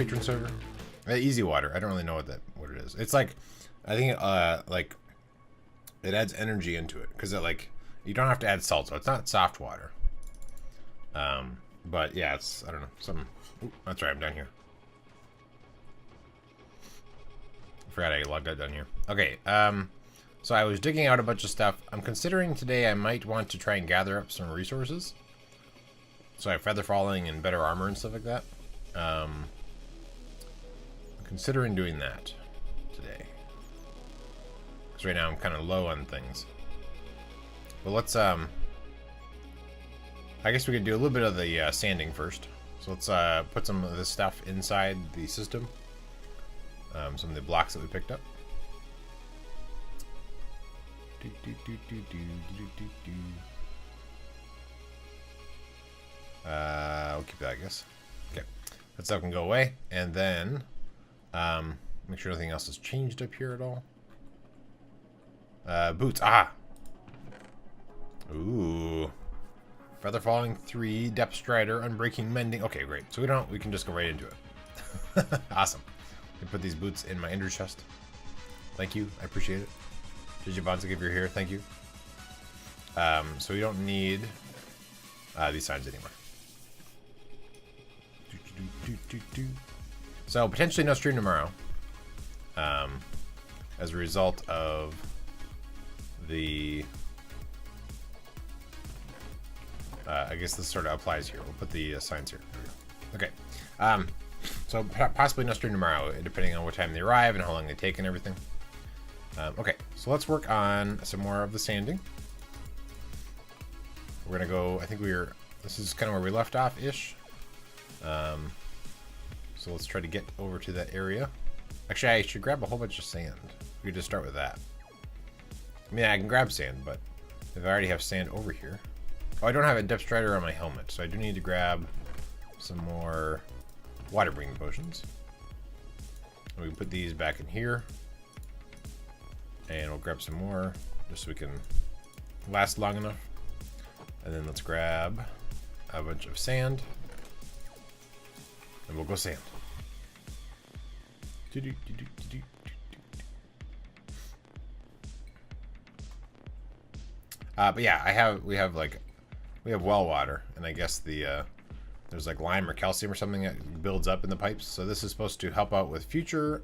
patron server. Easy water. I don't really know what it is. It's like, I think like it adds energy into it because it like you don't have to add salt, so it's not soft water. But yeah, it's I don't know something. Ooh, that's right. I'm down here. I forgot I logged out down here. Okay. So I was digging out a bunch of stuff. I'm considering today I might want to try and gather up some resources. So I have feather falling and better armor and stuff like that. I'm considering doing that today. Because right now I'm kind of low on things. But let's, I guess we could do a little bit of the sanding first. So let's put some of this stuff inside the system. Some of the blocks that we picked up. We'll keep that, I guess. Okay, that stuff can go away, and then make sure nothing else has changed up here at all. Boots. Ah. Ooh. Feather falling 3, depth strider, unbreaking mending. Okay, great. So we can just go right into it. Awesome. I put these boots in my ender chest. Thank you. I appreciate it. Digibanzik, if you're here, thank you. So we don't need these signs anymore. So potentially no stream tomorrow. As a result of the I guess this sort of applies here. We'll put the signs here. There we go. Okay. So possibly no stream tomorrow, depending on what time they arrive and how long they take and everything. Okay, so let's work on some more of the sanding. We're gonna go, I think this is kind of where we left off-ish. So let's try to get over to that area. Actually, I should grab a whole bunch of sand. We could just start with that. I mean, I can grab sand, but if I already have sand over here. Oh, I don't have a depth strider on my helmet, so I do need to grab some more water breathing potions. And we can put these back in here. And we'll grab some more, just so we can last long enough. And then let's grab a bunch of sand. And we'll go sand. But yeah, we have well water, and I guess there's like lime or calcium or something that builds up in the pipes. So this is supposed to help out with future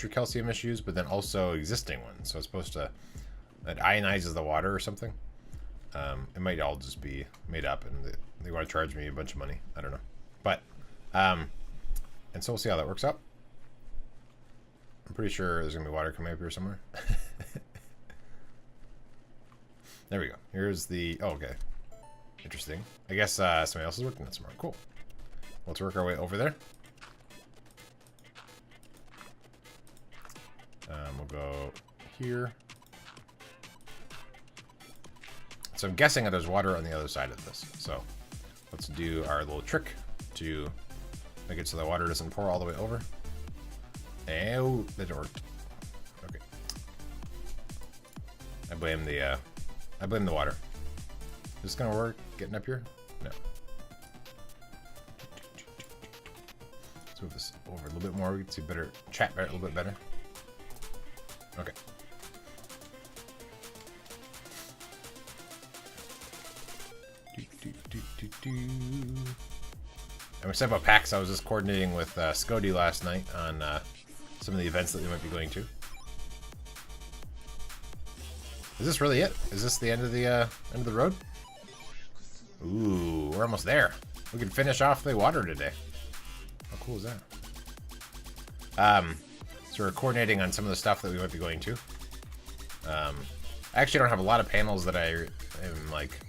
calcium issues, but then also existing ones. So it's supposed to, it ionizes the water or something. It might all just be made up, and they want to charge me a bunch of money. I don't know, but and so we'll see how that works out. I'm pretty sure there's gonna be water coming up here somewhere. There we go. Here's the, oh, okay. Interesting. I guess somebody else is working on this more. Cool. Let's work our way over there. We'll go here. So I'm guessing that there's water on the other side of this. So let's do our little trick to make it so the water doesn't pour all the way over. Oh, that worked. Okay. I blame the water. Is this gonna work? Getting up here? No. Let's move this over a little bit more. We can see better, chat a little bit better. Okay. And we said about PAX, I was just coordinating with Scody last night on some of the events that we might be going to. Is this really it? Is this the end of the road? Ooh, we're almost there. We can finish off the water today. How cool is that? So we're coordinating on some of the stuff that we might be going to. I actually don't have a lot of panels that I am like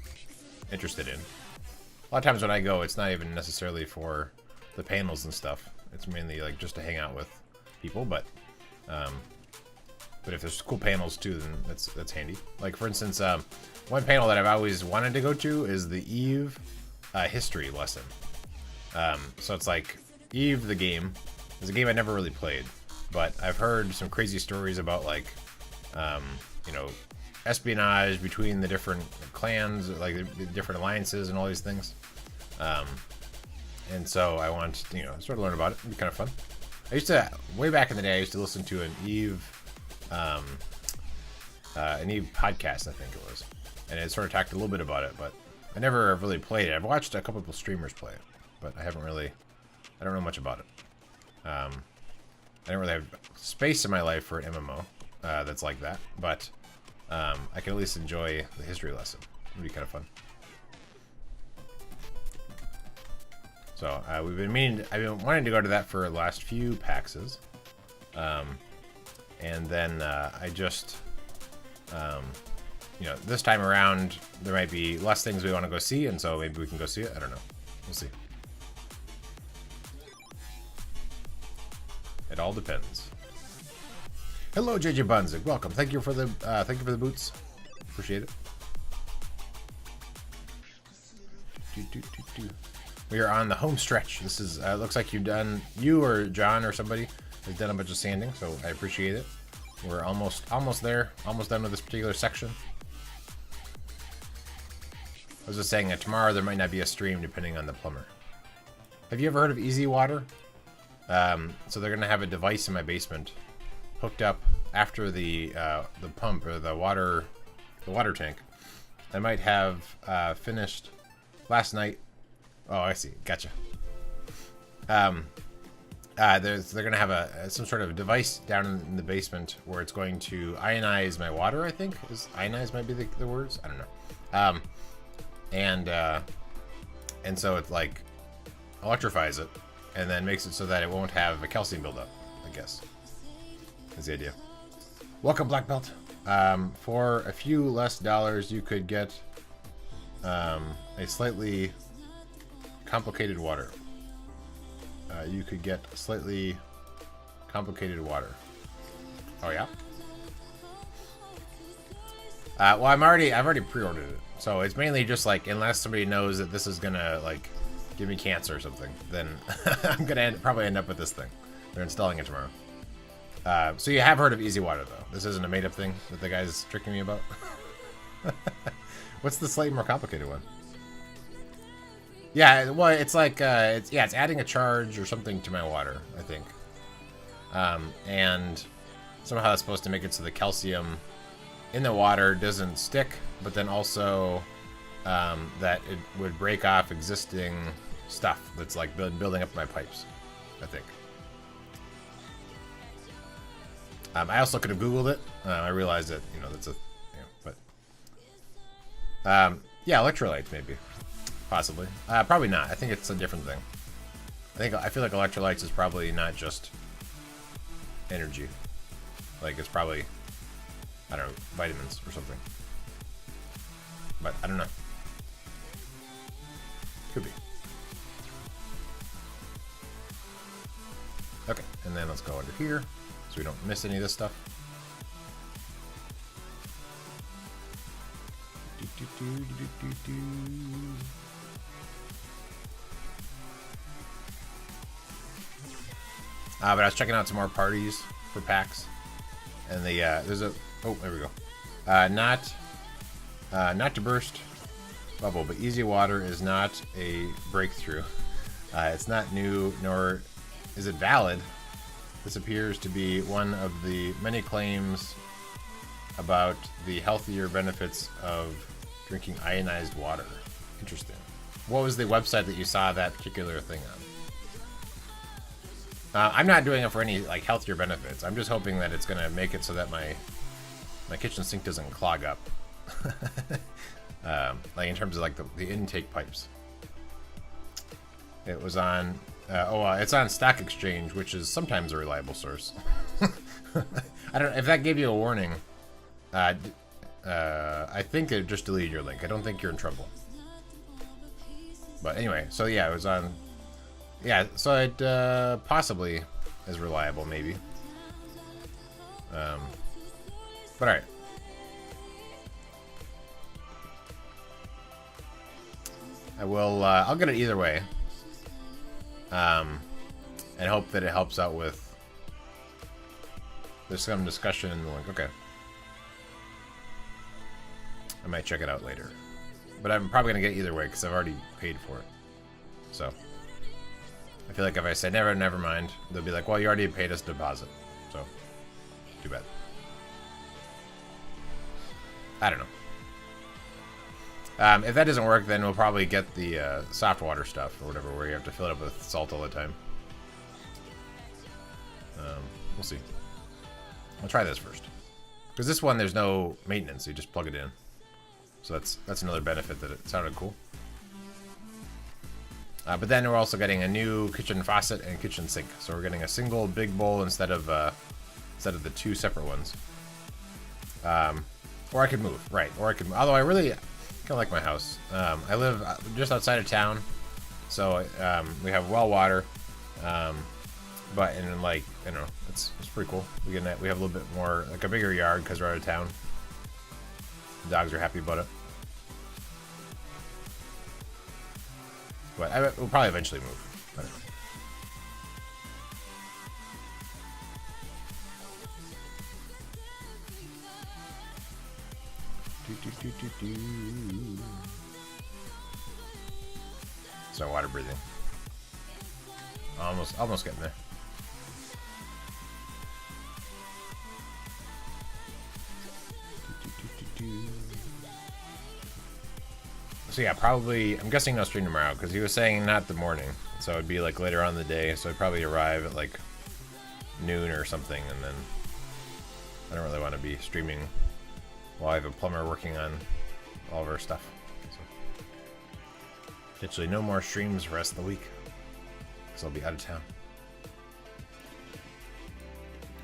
interested in. A lot of times when I go, it's not even necessarily for the panels and stuff. It's mainly like just to hang out with people, but if there's cool panels too, then that's handy. Like for instance, one panel that I've always wanted to go to is the Eve history lesson. So it's like Eve the game is a game I never really played, but I've heard some crazy stories about like you know, espionage between the different clans, like the different alliances and all these things. And so I want to, sort of learn about it. It'd be kind of fun. I used to, way back in the day, I used to listen to an Eve podcast, I think it was. And it sort of talked a little bit about it, but I never really played it. I've watched a couple of streamers play it, but I don't know much about it. I don't really have space in my life for an MMO that's like that, but I can at least enjoy the history lesson. It'd be kind of fun. So I've been wanting to go to that for the last few PAXs, and then I just, this time around there might be less things we want to go see, and so maybe we can go see it. I don't know. We'll see. It all depends. Hello, JJ Bunzig. Welcome. Thank you for the boots. Appreciate it. We are on the home stretch. This is looks like you or John or somebody has done a bunch of sanding, so I appreciate it. We're almost there, almost done with this particular section. I was just saying that tomorrow there might not be a stream depending on the plumber. Have you ever heard of Easy Water? So they're gonna have a device in my basement hooked up after the pump or the water tank. I might have finished last night. Oh, I see. Gotcha. They're gonna have some sort of device down in the basement where it's going to ionize my water. I think ionize might be the words. I don't know. And so it like electrifies it and then makes it so that it won't have a calcium buildup. I guess is the idea. Welcome, Black Belt. For a few less dollars, you could get a slightly complicated water. You could get slightly complicated water. Oh yeah. Well, I've already pre-ordered it, so it's mainly just like unless somebody knows that this is gonna like give me cancer or something, then I'm gonna probably end up with this thing. They're installing it tomorrow. So you have heard of Easy Water though. This isn't a made-up thing that the guy's tricking me about. What's the slightly more complicated one? Yeah, well, it's like it's adding a charge or something to my water, I think. And somehow it's supposed to make it so the calcium in the water doesn't stick, but then also that it would break off existing stuff that's like building up my pipes, I think. I also could have Googled it. I realized that that's yeah, electrolytes maybe. Possibly. Probably not. I think it's a different thing. I feel like electrolytes is probably not just energy. Like it's probably, I don't know, vitamins or something. But I don't know. Could be. Okay, and then let's go under here so we don't miss any of this stuff. But I was checking out some more parties for PAX, and there's a there we go. Not to burst bubble, but Easy Water is not a breakthrough. It's not new, nor is it valid. This appears to be one of the many claims about the healthier benefits of drinking ionized water. Interesting. What was the website that you saw that particular thing on? I'm not doing it for any like healthier benefits. I'm just hoping that it's gonna make it so that my kitchen sink doesn't clog up. Like in terms of like the intake pipes. It was on it's on Stock Exchange, which is sometimes a reliable source. I don't know if that gave you a warning. I think it just deleted your link. I don't think you're in trouble. But anyway, so yeah, it was on. Yeah, so it possibly is reliable, maybe. But alright. I'll get it either way. And hope that it helps out with. There's some discussion in the link. Okay. I might check it out later. But I'm probably going to get it either way because I've already paid for it. So. I feel like if I say never mind, they'll be like, well, you already paid us deposit. So, too bad. I don't know. If that doesn't work, then we'll probably get the soft water stuff or whatever, where you have to fill it up with salt all the time. We'll see. I'll try this first. Because this one, there's no maintenance. You just plug it in. So that's another benefit that it sounded cool. But then we're also getting a new kitchen faucet and kitchen sink. So we're getting a single big bowl instead of the two separate ones. Or I could move, right? Or I could. Although I really kind of like my house. I live just outside of town, so we have well water. But in like, I don't know, it's pretty cool. We have a little bit more, like a bigger yard because we're out of town. The dogs are happy about it. But we'll probably eventually move. I don't know. So water breathing. Almost getting there. So yeah, probably, I'm guessing no stream tomorrow, because he was saying not the morning, so it'd be like later on in the day, so I'd probably arrive at like noon or something, and then I don't really want to be streaming while I have a plumber working on all of our stuff. So potentially no more streams for the rest of the week, because I'll be out of town.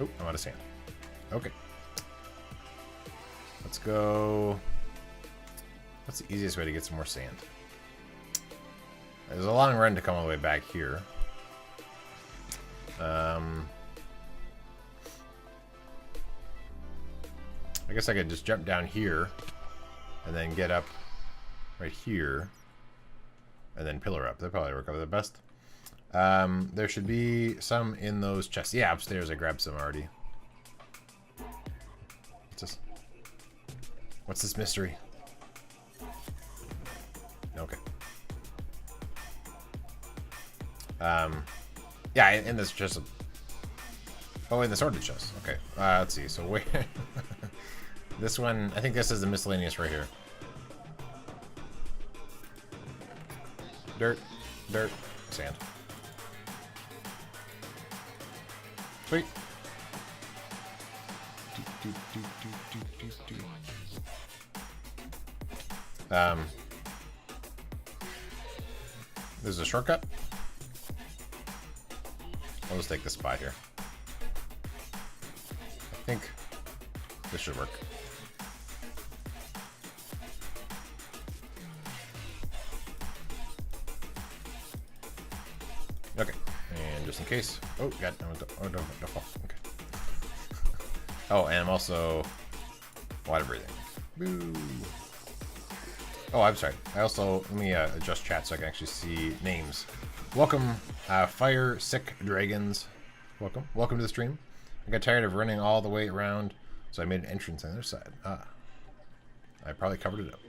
Oh, I'm out of sand. Okay. Let's go. What's the easiest way to get some more sand? There's a long run to come all the way back here. I guess I could just jump down here and then get up right here and then pillar up. That'd probably work out the best. There should be some in those chests. Yeah, upstairs I grabbed some already. What's this? What's this mystery? Okay. Yeah, in this chest. Oh, in the sorted chest. Okay. Let's see. So where? This one, I think this is the miscellaneous right here. Dirt, dirt, sand. Sweet. There's a shortcut. I'll just take this spot here. I think this should work. Okay, and just in case. Oh, God, don't fall. Okay. Oh, and I'm also water breathing. Boo. Oh, I'm sorry. I also, let me adjust chat so I can actually see names. Welcome, Fire Sick Dragons. Welcome to the stream. I got tired of running all the way around, so I made an entrance on the other side. Ah. I probably covered it up.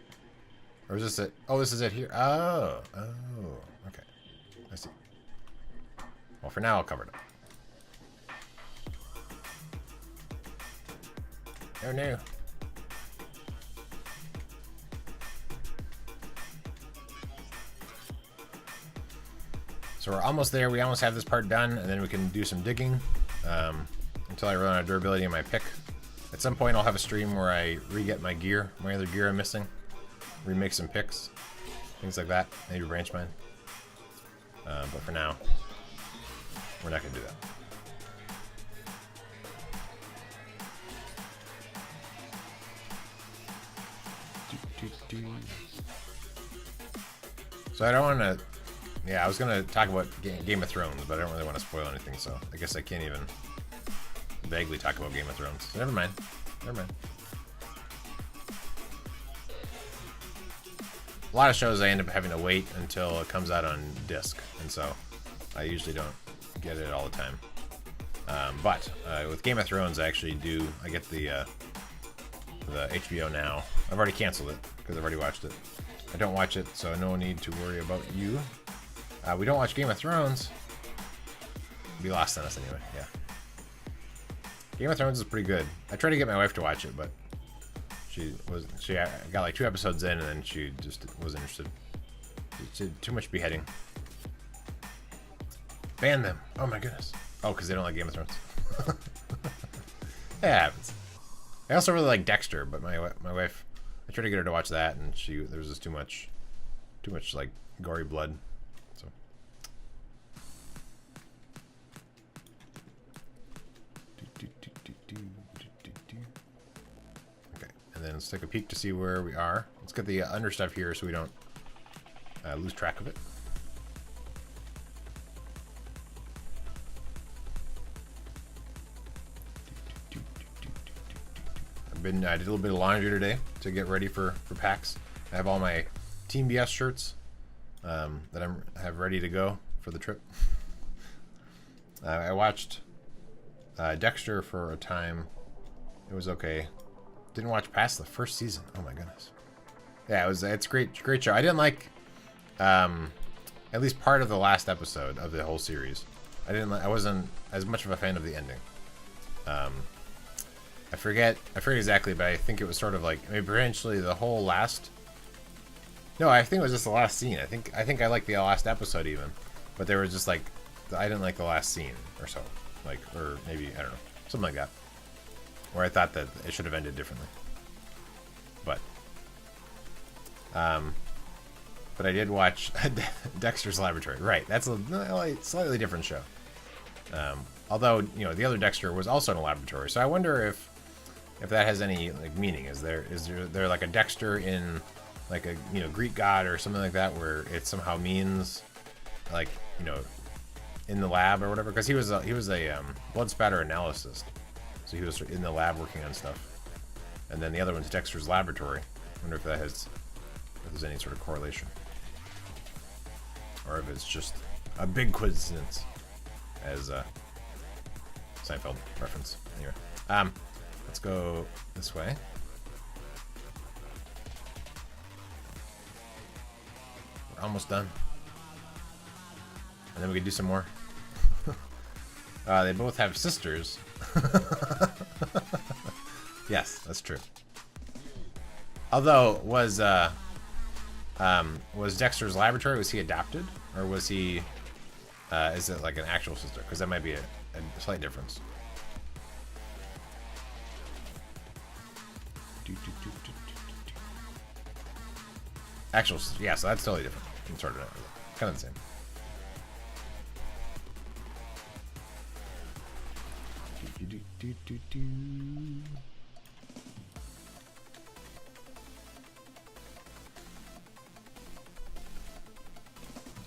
Or is this it? Oh, this is it here. Oh, okay. I see. Well, for now, I'll cover it up. Oh, no. So we're almost there. We almost have this part done, and then we can do some digging until I run out of durability in my pick. At some point, I'll have a stream where I re-get my gear, my other gear I'm missing, remake some picks, things like that. Maybe branch mine. But for now, we're not going to do that. So I don't want to. Yeah, I was gonna talk about Game of Thrones, but I don't really want to spoil anything, so I guess I can't even vaguely talk about Game of Thrones. So never mind. A lot of shows I end up having to wait until it comes out on disc, and so I usually don't get it all the time. But with Game of Thrones, I actually do. I get the HBO Now. I've already canceled it because I've already watched it. I don't watch it, so no need to worry about you. We don't watch Game of Thrones, be lost on us anyway. Yeah. Game of Thrones is pretty good. I tried to get my wife to watch it, but she got like 2 episodes in, and then she just wasn't interested. Too much beheading. Ban them. Oh my goodness. Oh, because they don't like Game of Thrones. It happens. I also really like Dexter, but my wife, I tried to get her to watch that, and there was just too much like gory blood. So. Okay, and then let's take a peek to see where we are. Let's get the under stuff here so we don't lose track of it. I did a little bit of laundry today to get ready for PAX. I have all my Team BS shirts that I have ready to go for the trip. I watched Dexter for a time. It was okay. Didn't watch past the first season. Oh my goodness. Yeah, it's great show. I didn't like at least part of the last episode of the whole series. I wasn't as much of a fan of the ending. I forget exactly, but I think it was sort of like maybe eventually the whole last. No, I think it was just the last scene. I think I liked the last episode even, but there was just like I didn't like the last scene or so, like, or maybe I don't know, something like that, where I thought that it should have ended differently. But I did watch Dexter's Laboratory. Right, that's a slightly different show. Although the other Dexter was also in a laboratory, so I wonder if that has any like meaning. Is there like a Dexter in like a Greek god or something like that, where it somehow means like in the lab or whatever? Because he was a blood spatter analyst, so he was in the lab working on stuff. And then the other one's Dexter's Laboratory. I wonder if there's any sort of correlation, or if it's just a big coincidence, as Seinfeld reference. Anyway, let's go this way. We're almost done, and then we can do some more. They both have sisters. Yes, that's true. Although was Dexter's Laboratory, was he adopted, or was he? Is it like an actual sister? Because that might be a slight difference. Actual sister, yeah, so that's totally different. Sort of kind of the same.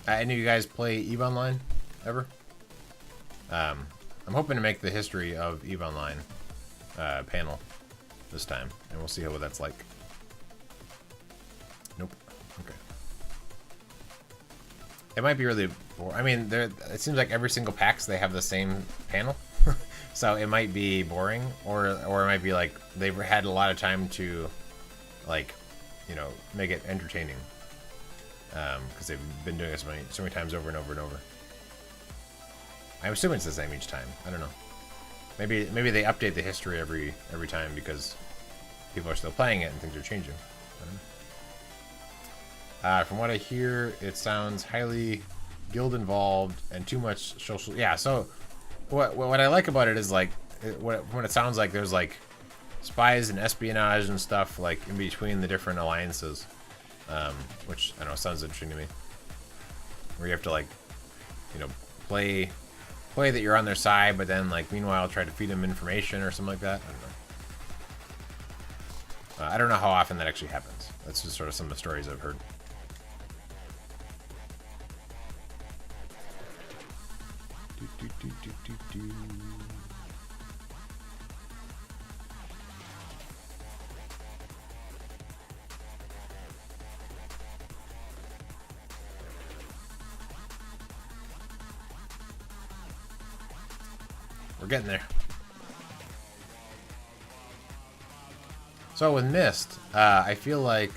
Any of you guys play EVE Online ever? I'm hoping to make the history of EVE Online panel this time, and we'll see what that's like. Nope. Okay. It might be really boring. I mean, it seems like every single PAX they have the same panel, so it might be boring, or it might be like they've had a lot of time to, like, make it entertaining. Because they've been doing it so many times over and over and over. I'm assuming it's the same each time. I don't know. Maybe they update the history every time because people are still playing it and things are changing. I don't know. From what I hear, it sounds highly guild involved and too much social. Yeah. So what I like about it is like when it sounds like there's like spies and espionage and stuff like in between the different alliances. Which I don't know, sounds interesting to me. Where you have to like, play that you're on their side, but then like meanwhile try to feed them information or something like that. I don't know how often that actually happens. That's just sort of some of the stories I've heard. We're getting there. So with Myst, I feel like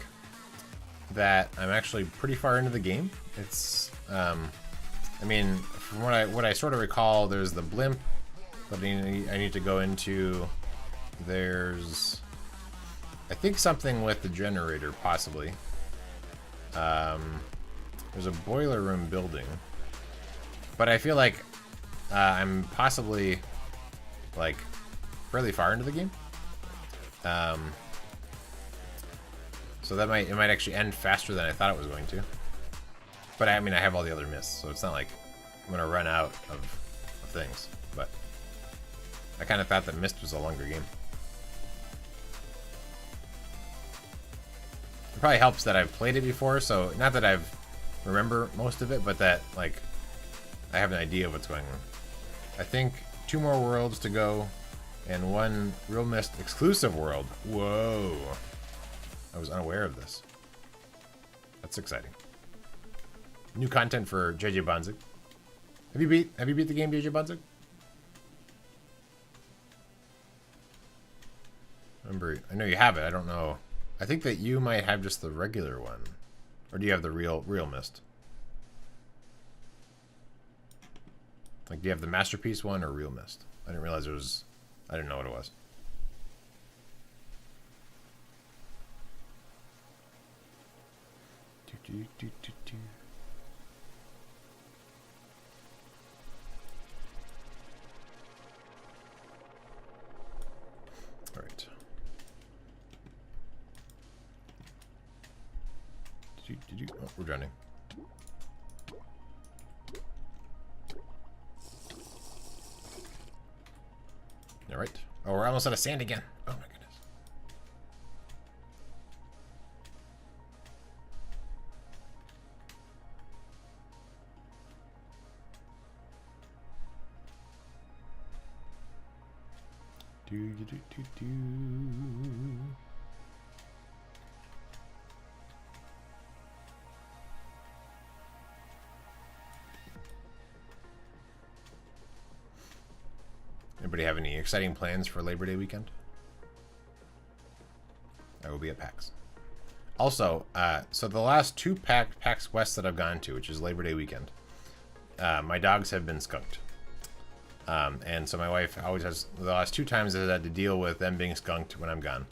that I'm actually pretty far into the game. It's I mean, from what I sort of recall, there's the blimp that I need to go into. There's, I think, something with the generator, possibly. There's a boiler room building. But I feel like I'm possibly, like, fairly far into the game. So that it might actually end faster than I thought it was going to. But I mean, I have all the other mists, so it's not like I'm gonna run out of things. But I kind of thought that Mist was a longer game. It probably helps that I've played it before, so not that I've remember most of it, but that, like, I have an idea of what's going on. I think 2 more worlds to go and 1 Real Mist exclusive world. Whoa. I was unaware of this. That's exciting. New content for JJ Bonzig. Have you beat the game, JJ Bonzig? I know you have it. I don't know. I think that you might have just the regular one. Or do you have the real Mist? Like, do you have the Masterpiece one or Real Mist? I didn't realize it was... I didn't know what it was. All right. Oh, we're drowning. All right. Oh, we're almost out of sand again. Oh my goodness. Anybody have any exciting plans for Labor Day weekend? I will be at PAX. Also, so the last 2 PAX West that I've gone to, which is Labor Day weekend, my dogs have been skunked. And so my wife always has, the last 2 times I've had to deal with them being skunked when I'm gone.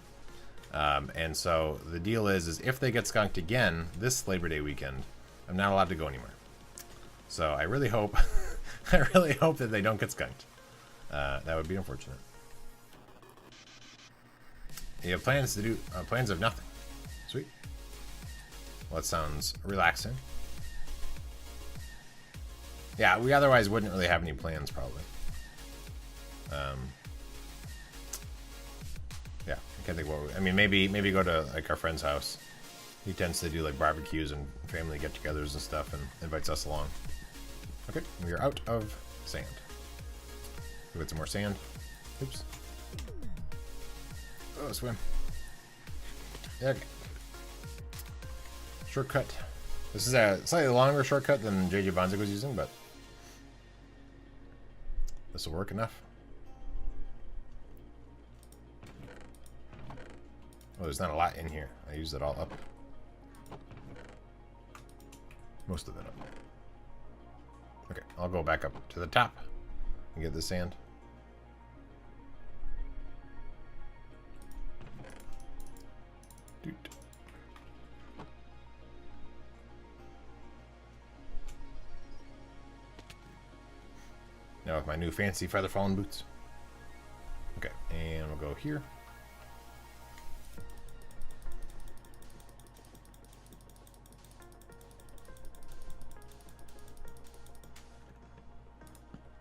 And so the deal is if they get skunked again this Labor Day weekend, I'm not allowed to go anywhere. So I really hope, I really hope that they don't get skunked. That would be unfortunate. You have plans to do, plans of nothing. Sweet. Well, that sounds relaxing. Yeah, we otherwise wouldn't really have any plans, probably. Yeah, I can't think what I mean, maybe go to, like, our friend's house. He tends to do, like, barbecues and family get-togethers and stuff, and invites us along. Okay, we are out of sand. We'll get some more sand. Oops. Oh, swim. Okay. Shortcut. This is a slightly longer shortcut than JJ Bonzig was using, but this will work enough. Oh, there's not a lot in here. I used it all up. Most of it up. Okay, I'll go back up to the top and get the sand. Doot. Now with my new fancy feather fallen boots. Okay, and we'll go here.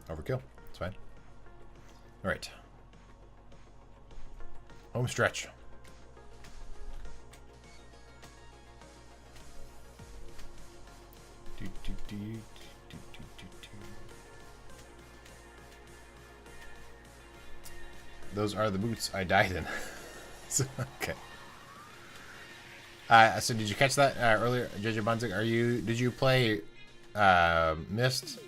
Overkill. It's fine. All right. Home stretch. Those are the boots I died in. So, okay. So did you catch that earlier, JJ Bonzig? Did you play Myst?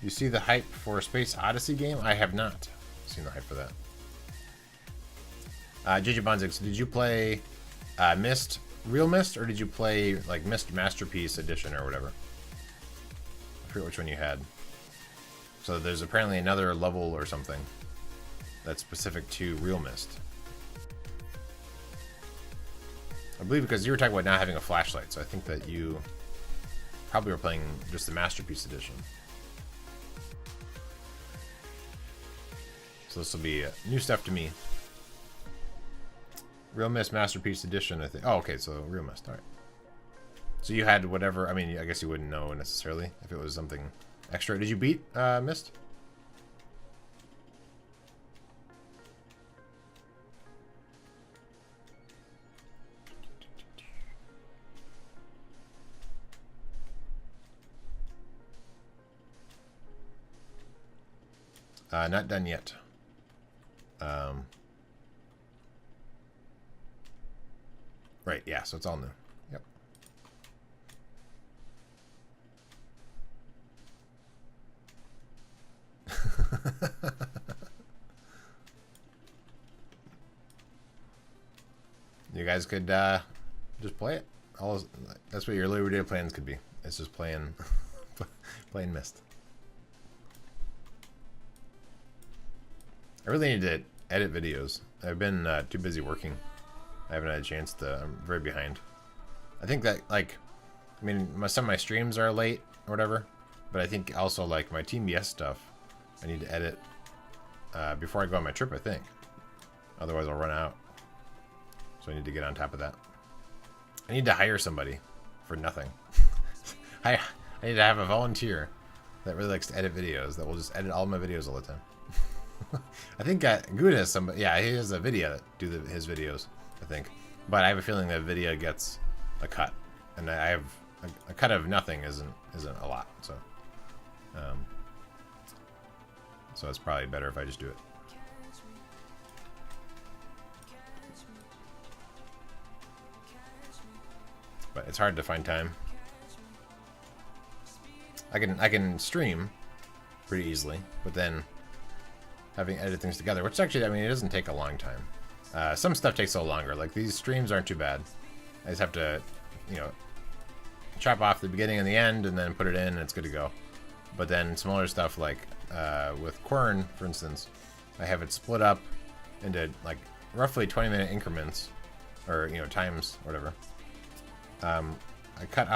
You see the hype for a Space Odyssey game? I have not seen the hype for that. JJ Bonzig, so did you play Myst, Real Myst, or did you play like Myst Masterpiece Edition or whatever? forget which one you had. So there's apparently another level or something that's specific to Real Mist. I believe because you were talking about not having a flashlight, so I think that you probably were playing just the Masterpiece Edition. So this will be new stuff to me. Real Mist Masterpiece Edition, I think. Oh, okay, so Real Mist, alright. So you had whatever, I mean, I guess you wouldn't know necessarily if it was something extra. Did you beat Mist? Not done yet. Right, yeah, so it's all new. Yep. You guys could just play it. That's what your Labor Day plans could be. It's just playing playing Mist. I really need to edit videos. I've been too busy working. I haven't had a chance to. I'm very behind. I think that, like, I mean, some of my streams are late or whatever, but I think also, like, my Team BS stuff, I need to edit before I go on my trip, I think. Otherwise, I'll run out. So I need to get on top of that. I need to hire somebody for nothing. I need to have a volunteer that really likes to edit videos, that will just edit all my videos all the time. I think Good has somebody. Yeah, he has a video that do his videos, I think. But I have a feeling that video gets a cut, and I have a cut of nothing isn't a lot. So, so it's probably better if I just do it. But it's hard to find time. I can stream pretty easily, but then having edit things together, which actually, I mean, it doesn't take a long time. Some stuff takes a little longer. Like, these streams aren't too bad. I just have to, you know, chop off the beginning and the end and then put it in and it's good to go. But then some other stuff, like with Quern, for instance, I have it split up into, like, roughly 20-minute increments, or, you know, times, whatever. I cut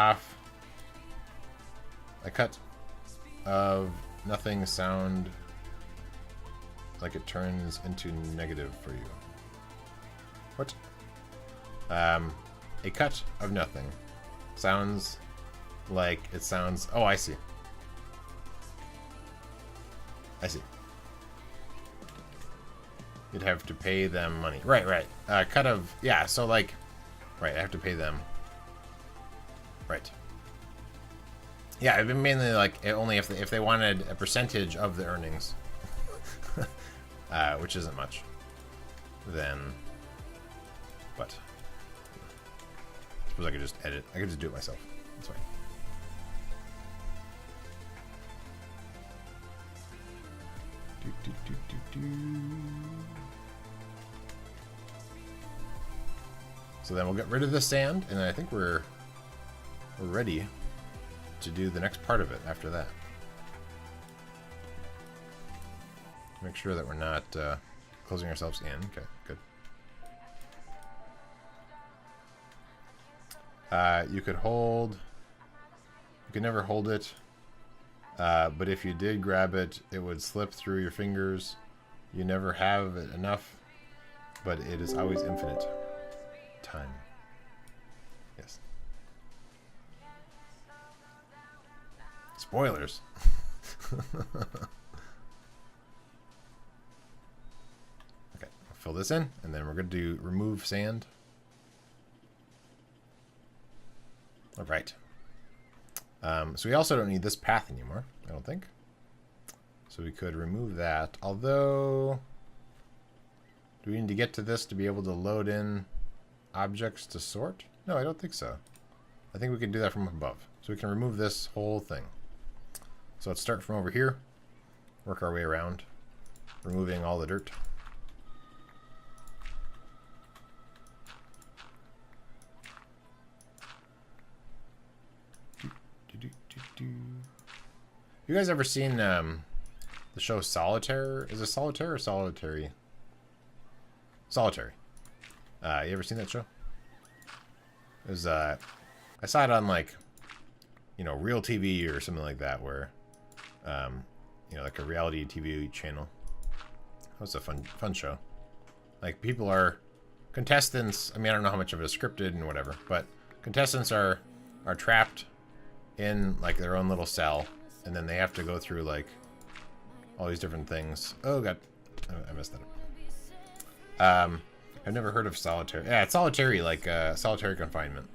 of nothing sound like it turns into negative for you. What? A cut of nothing sounds like it sounds. Oh, I see. I see. You'd have to pay them money. Right, right. Cut of, yeah. So like, right. I have to pay them. Right. Yeah, I've been mainly like only if they wanted a percentage of the earnings. Which isn't much, then, but I suppose I could just edit. I could just do it myself. That's fine. So then we'll get rid of the sand, and I think we're ready to do the next part of it after that. Make sure that we're not closing ourselves in. Okay, good. You could hold. You could never hold it. But if you did grab it, it would slip through your fingers. You never have it enough, but it is always infinite. Time. Yes. Spoilers. Fill this in, and then we're going to do remove sand. All right. So we also don't need this path anymore, I don't think. So we could remove that. Although, do we need to get to this to be able to load in objects to sort? No, I don't think so. I think we can do that from above. So we can remove this whole thing. So let's start from over here, work our way around, removing all the dirt. You guys ever seen the show Solitaire? Is it Solitaire or Solitary? Solitary. You ever seen that show? It was I saw it on like, you know, Real TV or something like that, where you know, like a reality TV channel. That was a fun show. Like, people are contestants. I mean, I don't know how much of it is scripted and whatever, but contestants are trapped in like their own little cell, and then they have to go through like all these different things. Oh god, I messed that up. I've never heard of Solitary. Yeah, it's solitary, like solitary confinement.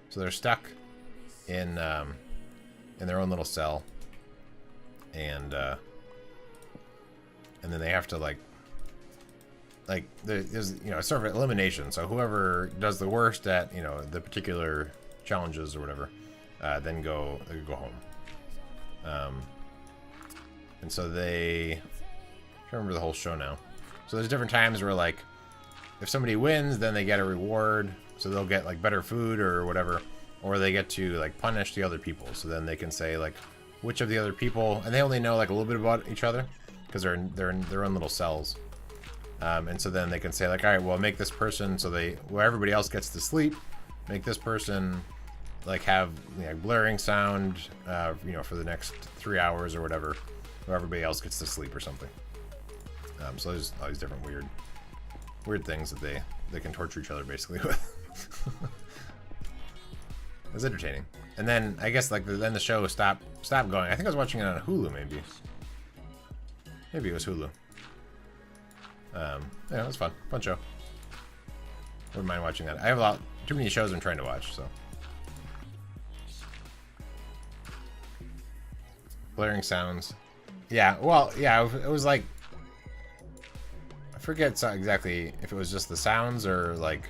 So they're stuck in their own little cell, and then they have to like there's, you know, sort of elimination. So whoever does the worst at, you know, the particular challenges or whatever, then go home. And so I can't remember the whole show now. So there's different times where, like, if somebody wins, then they get a reward. So they'll get like better food or whatever, or they get to like punish the other people. So then they can say like which of the other people, and they only know like a little bit about each other because they're in their own little cells. And so then they can say like, all right, well, make this person so where everybody else gets to sleep, make this person like have, you know, blaring sound, you know, for the next 3 hours or whatever, where everybody else gets to sleep or something. So there's all these different weird things that they can torture each other basically with. It's entertaining. And then I guess like then the show stopped going. I think I was watching it on Hulu, maybe. Maybe it was Hulu. Yeah, it was fun show. Wouldn't mind watching that. I have too many shows I'm trying to watch, so. Blaring sounds. Yeah, well, yeah, it was like, I forget exactly if it was just the sounds or like,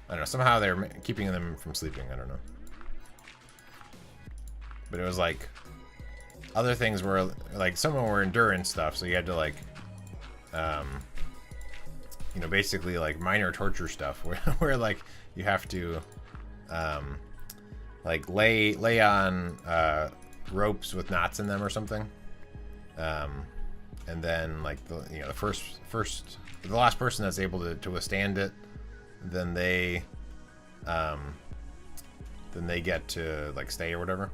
I don't know, somehow they're keeping them from sleeping, I don't know. But it was like, other things were, like, some of them were endurance stuff, so you had to like, you know, basically like minor torture stuff where like you have to like lay on ropes with knots in them or something, and then like the last person that's able to withstand it, then they get to like stay or whatever,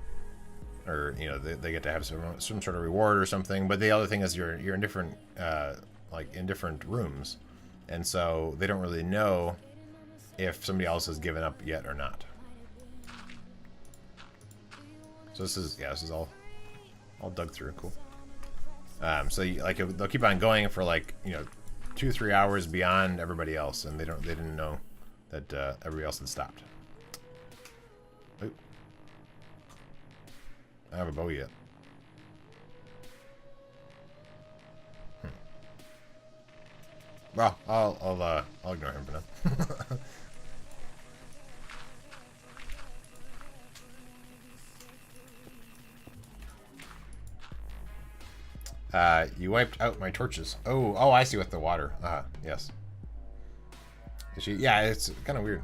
or, you know, they get to have some sort of reward or something. But the other thing is you're in different like in different rooms. And so they don't really know if somebody else has given up yet or not. So this is all dug through. Cool. So they'll keep on going for like, you know, 2-3 hours beyond everybody else, and they didn't know that everybody else had stopped. Oop. I don't have a bow yet. Well, I'll ignore him for now. You wiped out my torches. Oh, I see, with the water. Yes. Yeah, it's kind of weird.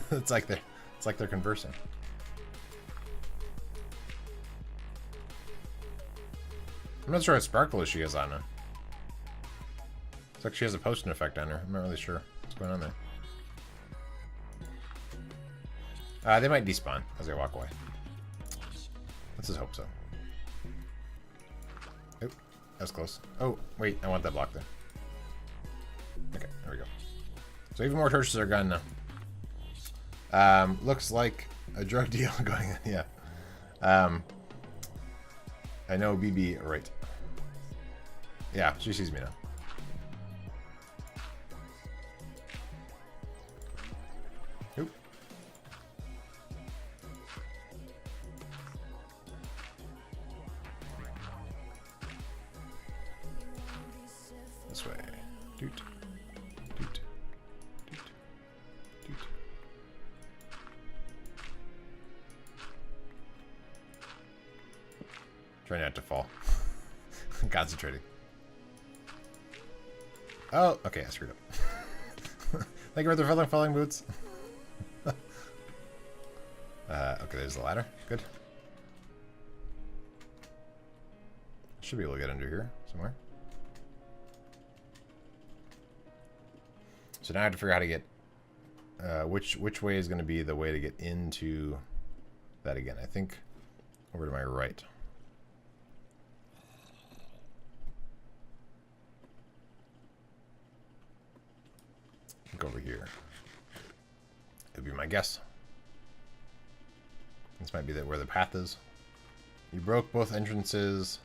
It's like they're conversing. I'm not sure what sparkle she has on her. It's like she has a potion effect on her. I'm not really sure what's going on there. They might despawn as they walk away. Let's just hope so. Oh, that was close. Oh, wait, I want that block there. Okay, there we go. So even more torches are gone now. Looks like a drug deal going on, yeah. I know BB, right. Yeah, she sees me now. Oop. This way. Doot. Doot. Doot. Doot. Try not to fall. Concentrating. Oh, okay, I screwed up. Thank you for the falling boots. Okay, there's the ladder. Good. Should be able to get under here somewhere. So now I have to figure out how to get which way is going to be the way to get into that again. I think over to my right. I think over here. It'd be my guess. This might be where the path is. You broke both entrances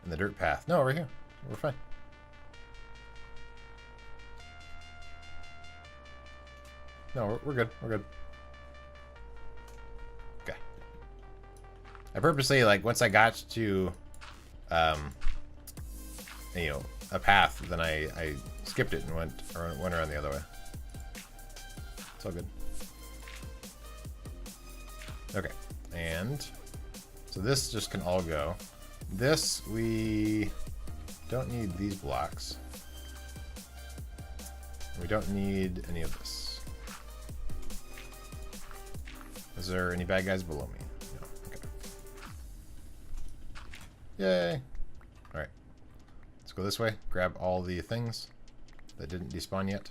in the dirt path. No, over here. We're fine. No, we're good. We're good. Okay. I purposely, like, once I got to, you know, a path, then I skipped it and went around the other way. It's all good. Okay. And so this just can all go. This, we don't need these blocks. We don't need any of this. Is there any bad guys below me? No. Okay. Yay. Alright. Let's go this way. Grab all the things that didn't despawn yet.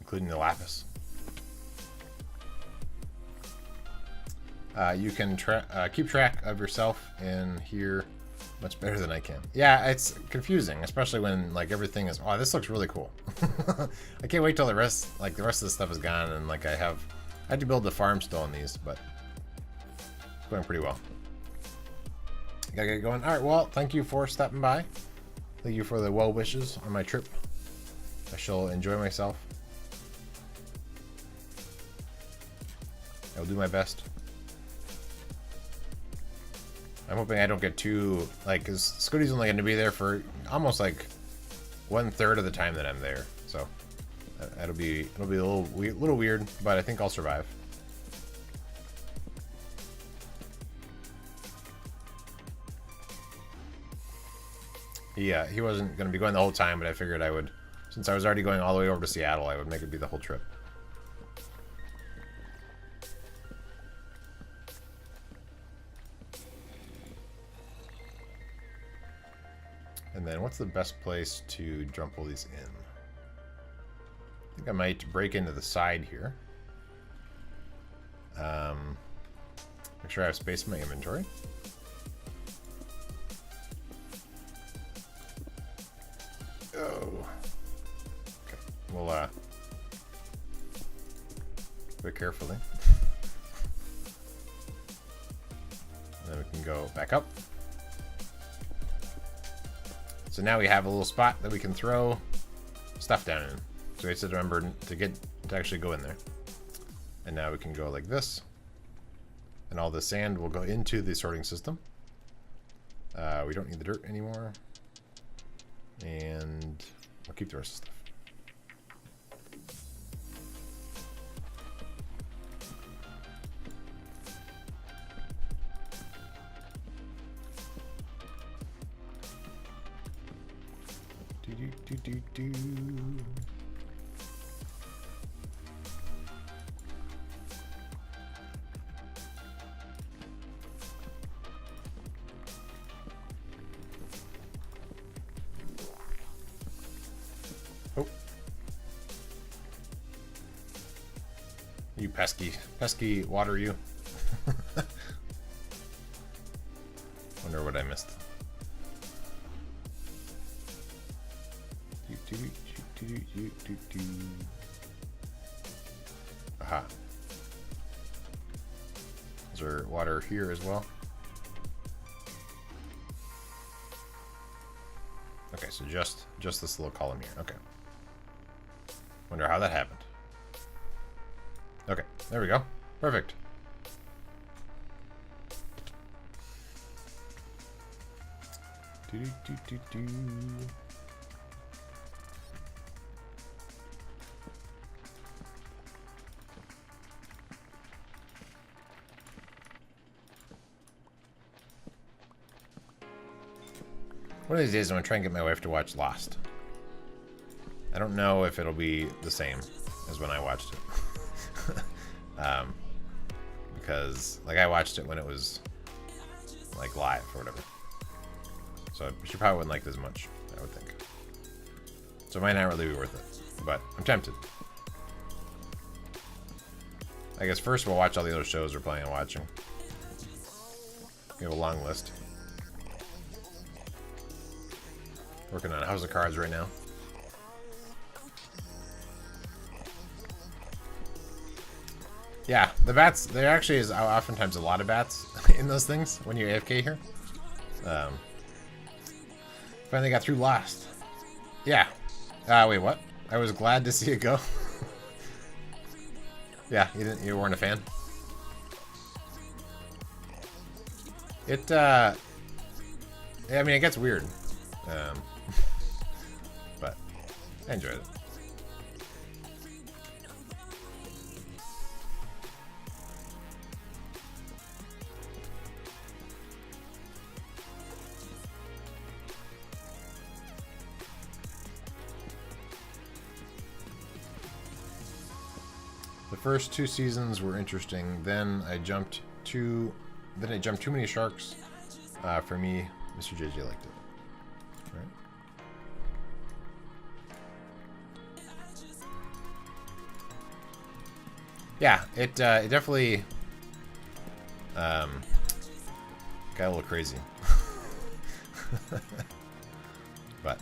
Including the lapis. You can keep track of yourself in here much better than I can. Yeah, it's confusing, especially when like everything is. Oh, this looks really cool. I can't wait till the rest of the stuff is gone, and like I had to build the farm still on these, but it's going pretty well. Gotta get going. All right, well, thank you for stopping by. Thank you for the well wishes on my trip. I shall enjoy myself. I will do my best. I'm hoping I don't get too, like, because Scooty's only going to be there for almost like 1/3 of the time that I'm there. So it'll be a little weird, but I think I'll survive. Yeah, he wasn't going to be going the whole time, but I figured I would, since I was already going all the way over to Seattle, I would make it be the whole trip. And then what's the best place to jump all these in? I think I might break into the side here. Make sure I have space in my inventory. Oh. Okay. We'll do it carefully. And then we can go back up. So now we have a little spot that we can throw stuff down in. So we have to remember to actually go in there. And now we can go like this. And all the sand will go into the sorting system. We don't need the dirt anymore. And we'll keep the rest of the stuff. Do. Oh. You pesky water, you. Wonder what I missed. Aha. Is there water here as well? Okay, so just this little column here. Okay. Wonder how that happened. Okay, there we go. Perfect. One of these days I'm going to try and get my wife to watch Lost. I don't know if it'll be the same as when I watched it. because like I watched it when it was like live or whatever. So she probably wouldn't like this much, I would think. So it might not really be worth it, but I'm tempted. I guess first we'll watch all the other shows we're planning on watching. We have a long list. Working on House of Cards right now. Yeah, the bats, there actually is oftentimes a lot of bats in those things when you're AFK here. Finally got through Lost. Yeah. Wait, what? I was glad to see it go. Yeah, you weren't a fan? Yeah, I mean, it gets weird. But I enjoyed it. The first 2 seasons were interesting. Then I jumped too many sharks. For me, Mr. JJ liked it. Right? Yeah, it definitely got a little crazy. But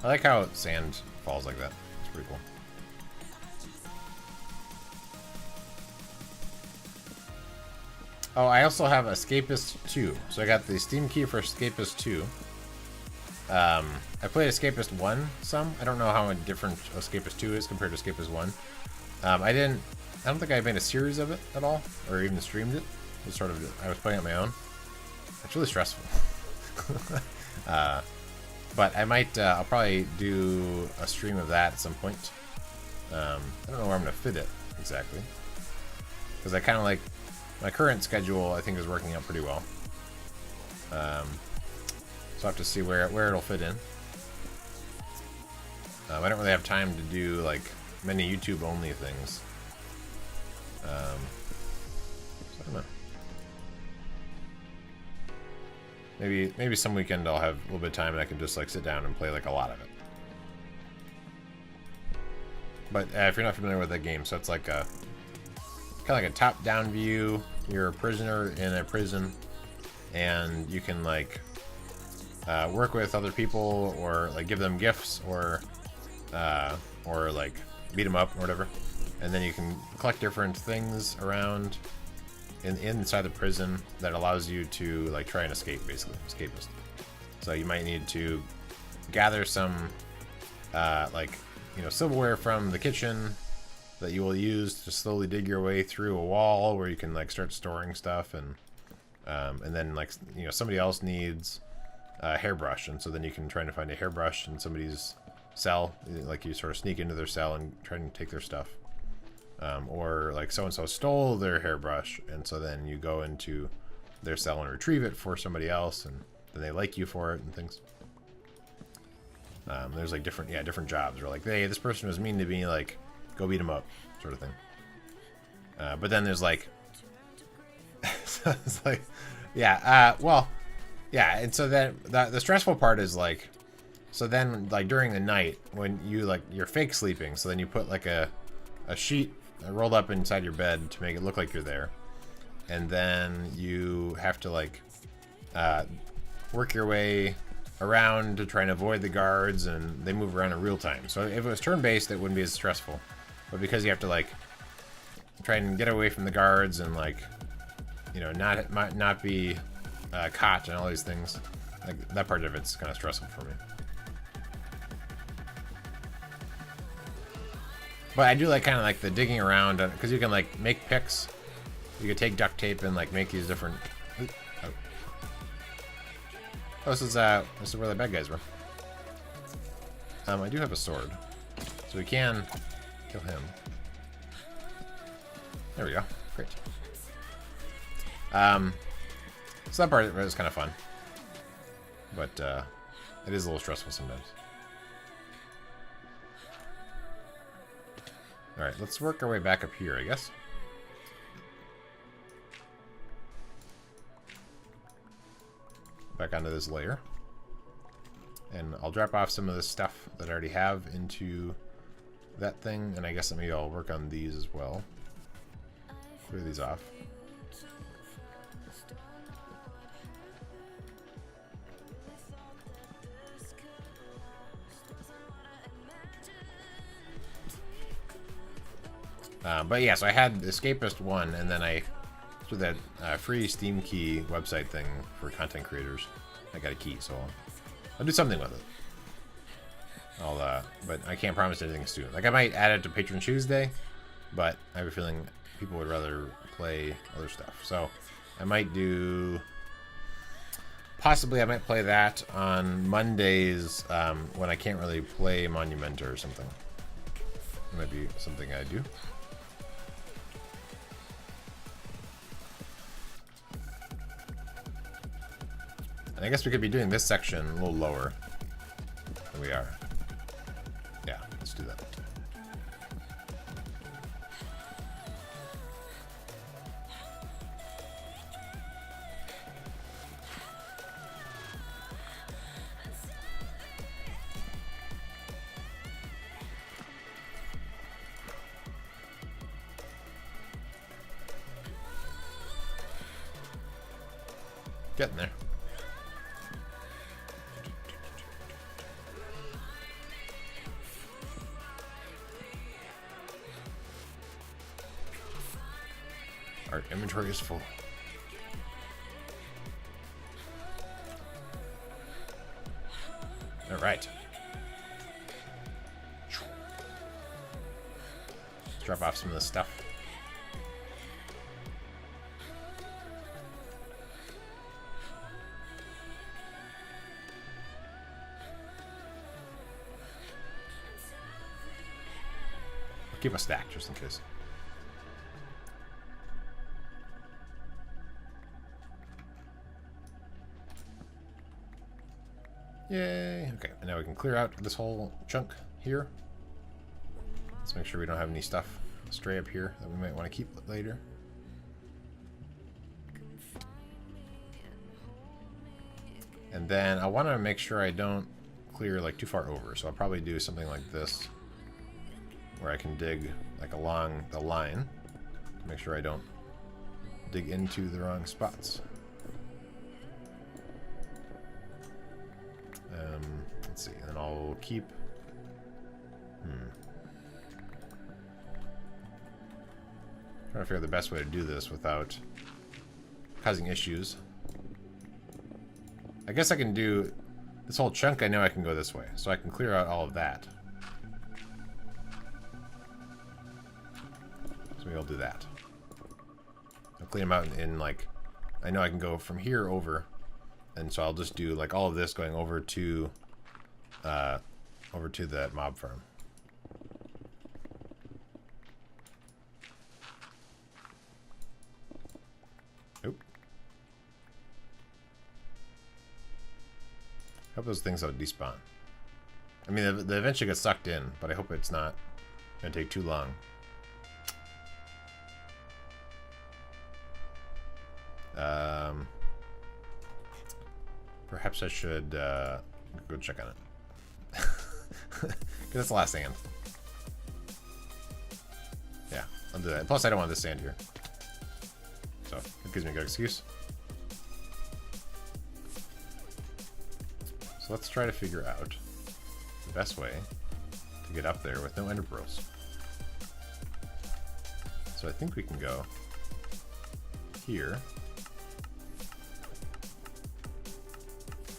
I like how sand falls like that. It's pretty cool. Oh, I also have Escapist 2. So I got the Steam key for Escapist 2. I played Escapist 1 some. I don't know how different Escapist 2 is compared to Escapist 1. I don't think I made a series of it at all, or even streamed it. It was sort of, I was playing it on my own. It's really stressful. But I might, I'll probably do a stream of that at some point. I don't know where I'm going to fit it exactly. Because I kind of like, my current schedule I think is working out pretty well. So I'll have to see where it'll fit in. I don't really have time to do like many YouTube only things. So I don't know. Maybe some weekend I'll have a little bit of time and I can just like sit down and play like a lot of it. But if you're not familiar with that game, so it's like a kind of like a top-down view. You're a prisoner in a prison, and you can like work with other people or like give them gifts or like beat them up or whatever. And then you can collect different things around inside the prison that allows you to like try and escape, basically escapist. So you might need to gather some like, you know, silverware from the kitchen that you will use to slowly dig your way through a wall where you can like start storing stuff, and then like, you know, somebody else needs a hairbrush, and so then you can try to find a hairbrush in somebody's cell. Like you sort of sneak into their cell and try and take their stuff. Or like so-and-so stole their hairbrush, and so then you go into their cell and retrieve it for somebody else, and then they like you for it and things. There's like different jobs where like, hey, this person was mean to me, like go beat him up, sort of thing. But then there's like so it's like, well, yeah, and so then the stressful part is like, so then like during the night when you like, you're fake sleeping, so then you put like a sheet rolled up inside your bed to make it look like you're there, and then you have to like work your way around to try and avoid the guards, and they move around in real time. So if it was turn-based, it wouldn't be as stressful, but because you have to like try and get away from the guards and like, you know, not be caught and all these things, like that part of it's kind of stressful for me. But I do like kind of like the digging around because you can like make picks. You can take duct tape and like make these different. Oh, this is where the bad guys were. I do have a sword, so we can kill him. There we go. Great. So that part was kind of fun, but it is a little stressful sometimes. All right, let's work our way back up here, I guess. Back onto this layer. And I'll drop off some of the stuff that I already have into that thing, and I guess maybe I'll work on these as well. Clear these off. But yeah, so I had Escapist 1, and then I, through that free Steam key website thing for content creators, I got a key, so I'll do something with it. But I can't promise anything soon. Like, I might add it to Patron Tuesday, but I have a feeling people would rather play other stuff. So I might do... Possibly I might play that on Mondays when I can't really play Monumenta or something. It might be something I do. And I guess we could be doing this section a little lower than we are. Yeah, let's do that. Getting there. Our inventory is full. All right. Let's drop off some of this stuff. I'll keep a stack just in case. Yay. Okay, and now we can clear out this whole chunk here. Let's make sure we don't have any stuff stray up here that we might want to keep later. And then I want to make sure I don't clear like too far over, so I'll probably do something like this where I can dig like along the line to make sure I don't dig into the wrong spots. Let's see, and then I'll keep... Trying to figure out the best way to do this without causing issues. I guess I can do this whole chunk. I know I can go this way, so I can clear out all of that. So maybe I'll do that. I'll clean them out in like... I know I can go from here over, and so I'll just do like all of this going over to that mob farm. Oop. Hope those things don't despawn. I mean, they eventually get sucked in, but I hope it's not gonna take too long. Perhaps I should go check on it. Because that's the last sand. Yeah, I'll do that. Plus, I don't want this sand here. So, it gives me a good excuse. So let's try to figure out the best way to get up there with no ender pearls. So I think we can go here.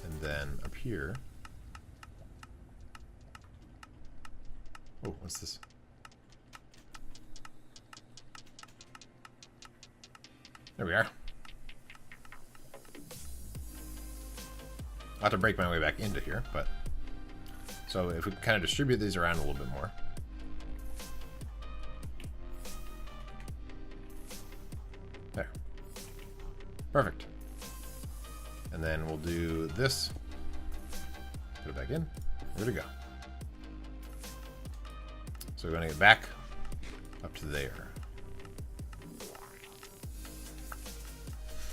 And then up here. Oh, what's this? There we are. I'll have to break my way back into here, but... So if we kind of distribute these around a little bit more. There. Perfect. And then we'll do this. Put it back in. There we go. So we're going to get back up to there.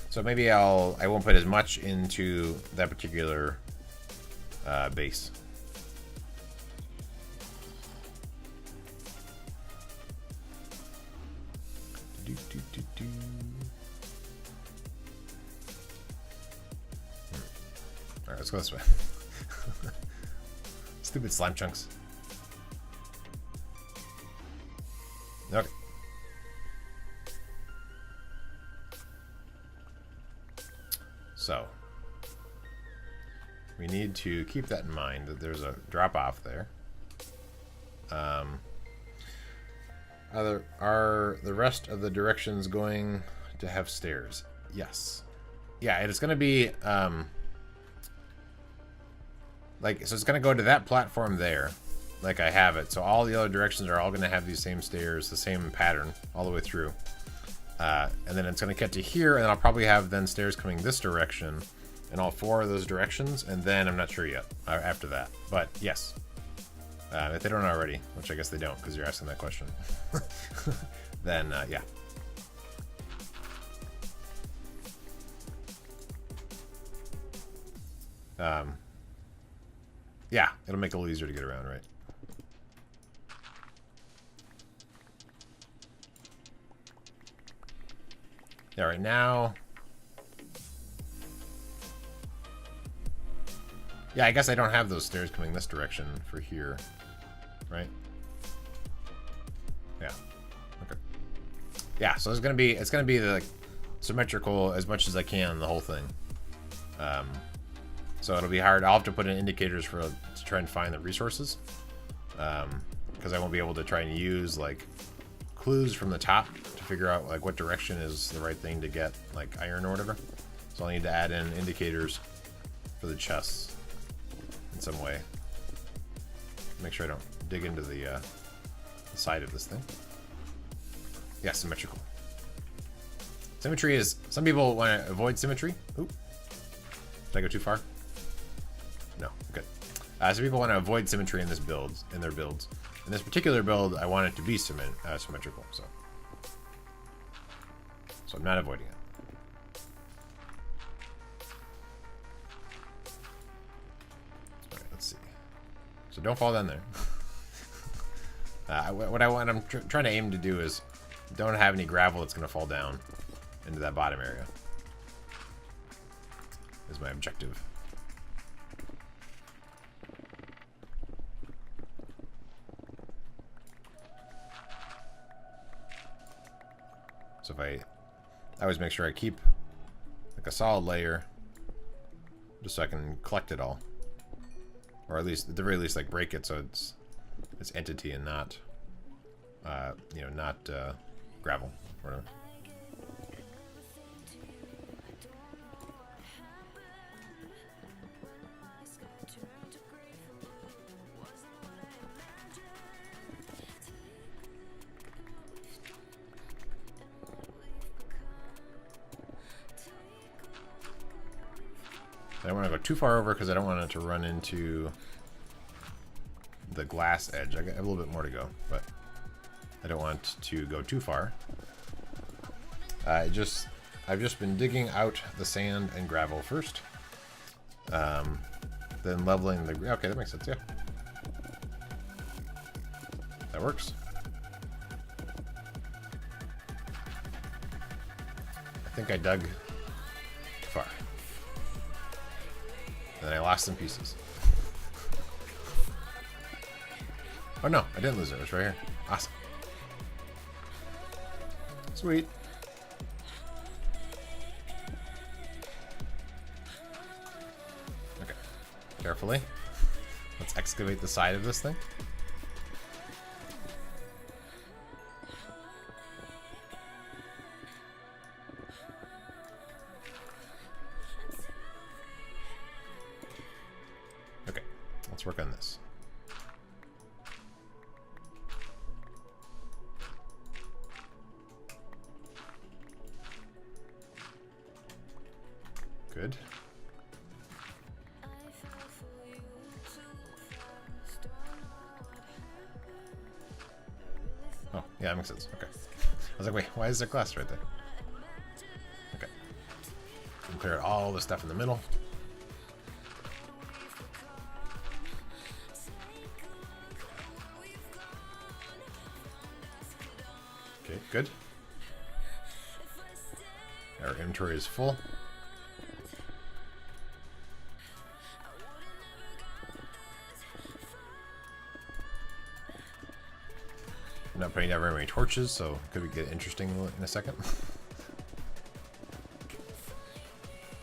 So maybe I won't put as much into that particular base. Alright, let's go this way. Stupid slime chunks. Okay. So, we need to keep that in mind, that there's a drop off there. Are the rest of the directions going to have stairs? Yes. Yeah, it's going to be, so it's going to go to that platform there, like I have it. So all the other directions are all going to have these same stairs, the same pattern, all the way through. And then it's going to get to here, and I'll probably have then stairs coming this direction in all 4 of those directions, and then I'm not sure yet after that. But yes, if they don't already, which I guess they don't because you're asking that question, then yeah. Yeah, it'll make it a little easier to get around, right? Yeah, right now. Yeah, I guess I don't have those stairs coming this direction for here, right? Yeah. Okay. Yeah, so it's gonna be the symmetrical as much as I can, the whole thing. So it'll be hard. I'll have to put in indicators to try and find the resources, because I won't be able to try and use like clues from the top to figure out like what direction is the right thing to get like iron or whatever. So I'll need to add in indicators for the chests in some way. Make sure I don't dig into the side of this thing. Yeah, symmetrical. Symmetry is, some people want to avoid symmetry. Oop. Did I go too far? No, good. Some people want to avoid symmetry in their builds. In this particular build, I want it to be symmetrical, so I'm not avoiding it. All right, let's see. So don't fall down there. I'm trying to aim to do is don't have any gravel that's going to fall down into that bottom area. Is my objective. So if I always make sure I keep like a solid layer just so I can collect it all, or at least at the very least like break it so it's entity and not not gravel or whatever. I don't want to go too far over because I don't want it to run into the glass edge. I have a little bit more to go, but I don't want to go too far. I've just been digging out the sand and gravel first, then leveling the. Okay, that makes sense. Yeah, that works. I think I dug too far. And then I lost some pieces. Oh no, I didn't lose it. It was right here. Awesome. Sweet. Okay. Carefully. Let's excavate the side of this thing. Good. Oh, yeah, that makes sense. Okay. I was like, wait, why is there glass right there? Okay. And clear out all the stuff in the middle. Okay, good. Our inventory is full. I'm not putting down very many torches, so it could get interesting in a second.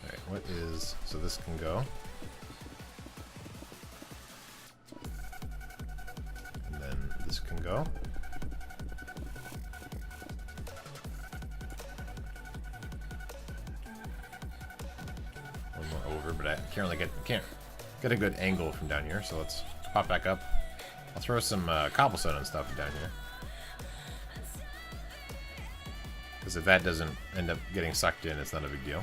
Alright, what is... So this can go. And then this can go. One more over, but I can't get a good angle from down here, so let's pop back up. I'll throw some cobblestone and stuff down here. Because if that doesn't end up getting sucked in, it's not a big deal.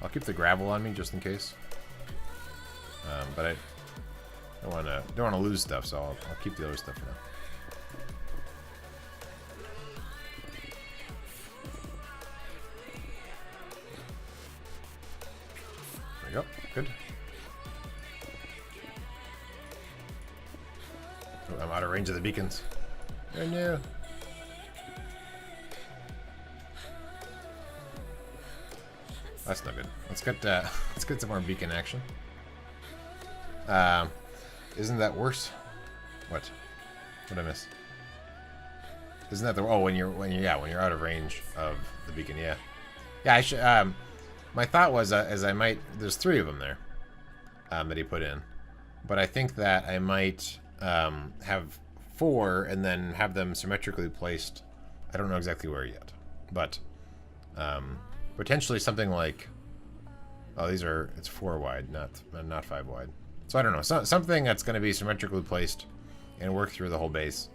I'll keep the gravel on me just in case. But I don't want to lose stuff, so I'll keep the other stuff for now. There we go. Good. Oh, I'm out of range of the beacons. Oh no. That's not good. Let's get some more beacon action. Isn't that worse? What? What'd I miss? Isn't that the when you're out of range of the beacon? Yeah. Yeah. I should. My thought was as I might. There's 3 of them there that he put in, but I think that I might have 4 and then have them symmetrically placed. I don't know exactly where yet, but. Potentially something like, oh, it's 4 wide, not 5 wide. So I don't know, something that's going to be symmetrically placed and work through the whole base,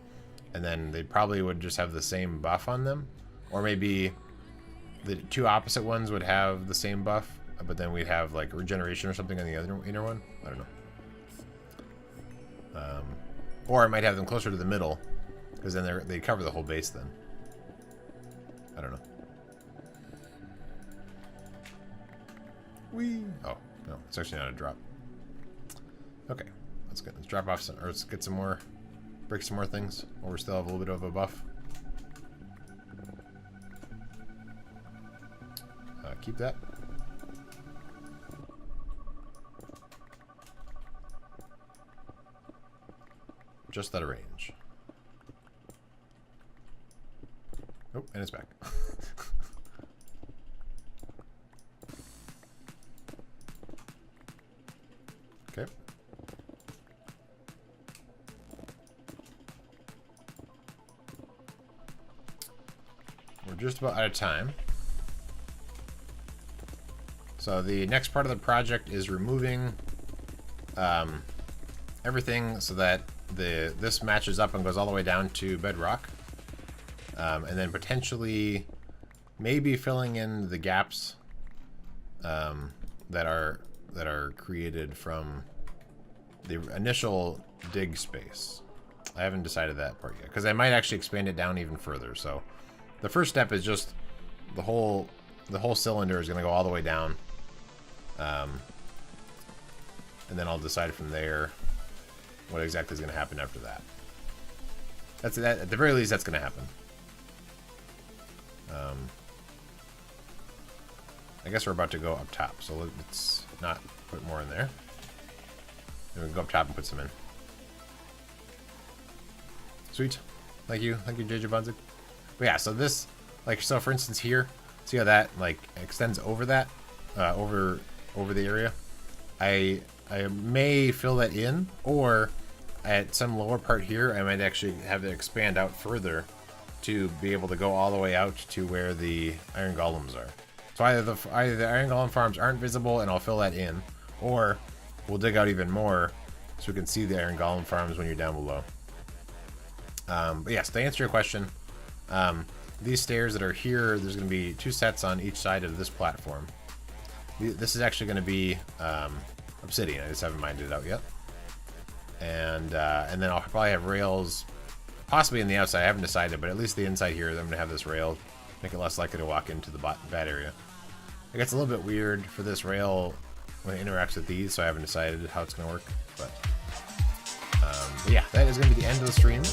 and then they probably would just have the same buff on them, or maybe the 2 opposite ones would have the same buff, but then we'd have like regeneration or something on the other inner one. I don't know. Or I might have them closer to the middle, because then they cover the whole base then. I don't know. Whee! Oh, no, it's actually not a drop. Okay, that's good. Let's drop off some, or let's get some more, break some more things, while we still have a little bit of a buff. Keep that. Just out of range. Oh, and it's back. Okay. We're just about out of time. So the next part of the project is removing everything so that this matches up and goes all the way down to bedrock. And then potentially maybe filling in the gaps that are created from the initial dig space. I haven't decided that part yet, because I might actually expand it down even further. So the first step is just the whole cylinder is going to go all the way down, and then I'll decide from there what exactly is going to happen after that. That's at the very least that's going to happen. I guess we're about to go up top, so let's not put more in there. Then we can go up top and put some in. Sweet. Thank you, JJ Bunzig. But yeah, so this, like, so for instance here, see how that like extends over that, over the area. I may fill that in, or at some lower part here, I might actually have it expand out further to be able to go all the way out to where the iron golems are. So either the iron golem farms aren't visible and I'll fill that in, or we'll dig out even more so we can see the iron golem farms when you're down below. But yes, to answer your question, these stairs that are here, there's going to be 2 sets on each side of this platform. This is actually going to be obsidian. I just haven't mined it out yet. And then I'll probably have rails, possibly in the outside. I haven't decided, but at least the inside here, I'm going to have this rail, make it less likely to walk into the bad area. It gets a little bit weird for this rail when it interacts with these, so I haven't decided how it's going to work. But yeah, that is going to be the end of the stream.